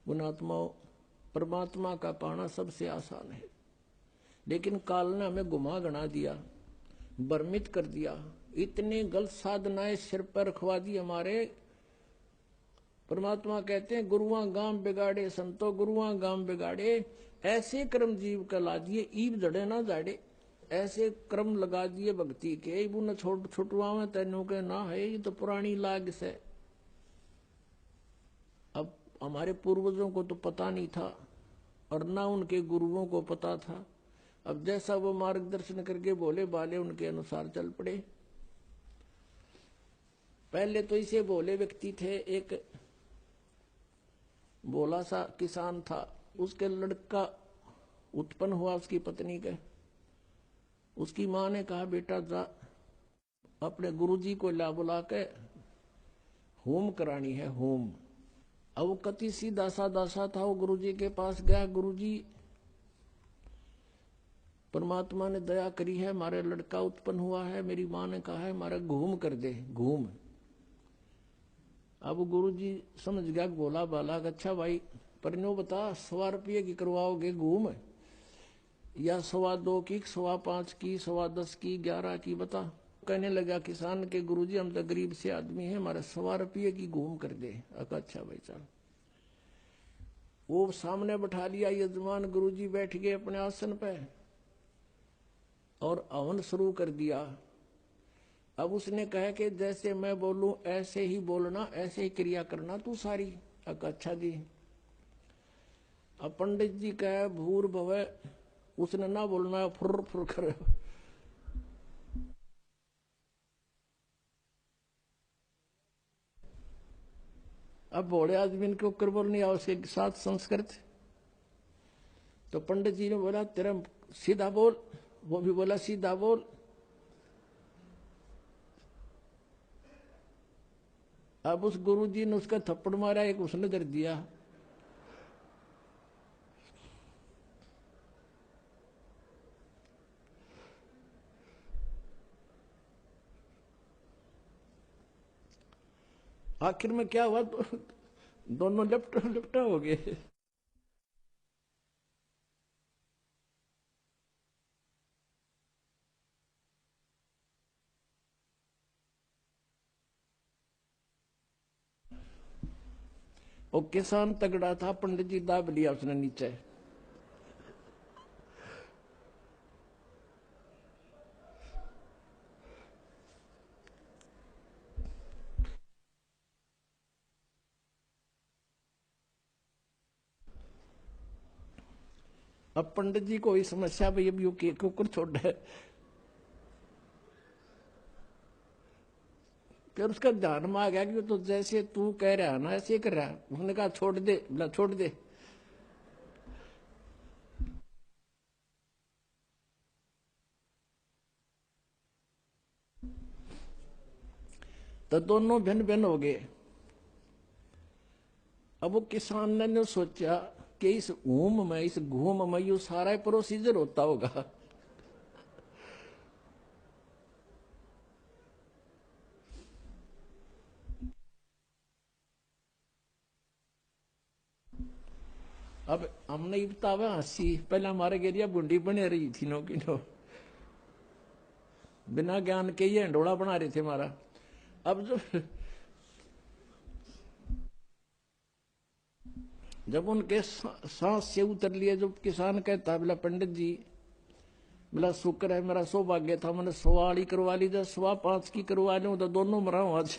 पुणात्माओं, परमात्मा का पाना सबसे आसान है, लेकिन काल ने हमें गुमा गणा दिया, भ्रमित कर दिया। इतनी गलत साधनाएं सिर पर रखवा दी हमारे। परमात्मा कहते हैं गुरुआ गांव बिगाड़े संतो, गुरुआ गांव बिगाड़े। ऐसे कर्म जीव का ला दिए, ईब जड़े ना जाड़े। ऐसे क्रम लगा दिए भक्ति के, इबू न छुटवा में तेनों के ना है, ये तो पुरानी लाग से। अब हमारे पूर्वजों को तो पता नहीं था और ना उनके गुरुओं को पता था। अब जैसा वो मार्गदर्शन करके बोले बाले, उनके अनुसार चल पड़े। पहले तो इसे भोले व्यक्ति थे। एक भोला सा किसान था, उसके लड़का उत्पन्न हुआ उसकी पत्नी के। उसकी माँ ने कहा बेटा जा अपने गुरुजी को ला बुला के होम करानी है, होम। अब वो कति सीधा सादा सा था, वो गुरुजी के पास गया। गुरुजी परमात्मा ने दया करी है, हमारे लड़का उत्पन्न हुआ है, मेरी माँ ने कहा है हमारा घूम कर दे, घूम। अब गुरुजी समझ गया बोला बाला, अच्छा भाई पर नो बता 100 रुपये की करवाओगे घूम, या 2.25 की, 5.25 की, 10.25 की, 11 की, बता। कहने लगा किसान के गुरुजी हम तो गरीब से आदमी हैं, हमारे 100 रुपये की घूम कर दे। अच्छा भाई चल। वो सामने बैठा लिया यजमान, गुरुजी बैठ गए अपने आसन पे और हवन शुरू कर दिया। अब उसने कहा कि जैसे मैं बोलूं ऐसे ही बोलना, ऐसे ही क्रिया करना तू सारी। अच्छा जी। अब पंडित जी कहे भूर भवे, उसने ना बोलना, फुर फुर करे। अब भोले आदमी के ऊपर बोलनी है उसके साथ संस्कृत। तो पंडित जी ने बोला तेरा सीधा बोल, वो भी बोला सीधा बोल। अब उस गुरुजी ने उसका थप्पड़ मारा, एक उसने दर दिया। आखिर में क्या हुआ, दोनों लिपटा हो गए। वो किसान तगड़ा था, पंडित जी दाब लिया उसने नीचे। अब पंडित जी को ही समस्या भाई अब यू के कुकर छोड़ है। फिर उसका ध्यान में आ गया कि तो जैसे तू कह रहा है ना ऐसे कर रहा है। उसने कहा छोड़ दे, बोला छोड़ दे। तो दोनों भिन्न भिन्न हो गए। अब वो किसान ने सोचा कि इस ऊम में, इस घूम में यू सारा प्रोसीजर होता होगा। अब हमने बतावा हंसी, पहले हमारे गेरिया बुंडी बने रही थी नो की नो, बिना ज्ञान के ये हंडोड़ा बना रहे थे हमारा। अब जब उनके सांस से उतर लिए, जब किसान कहता बोला पंडित जी, बोला शुक्र है मेरा सौभाग्य था, मैंने 100 करवा ली, जब 5.25 की करवा लूं तो दोनों मरा आज।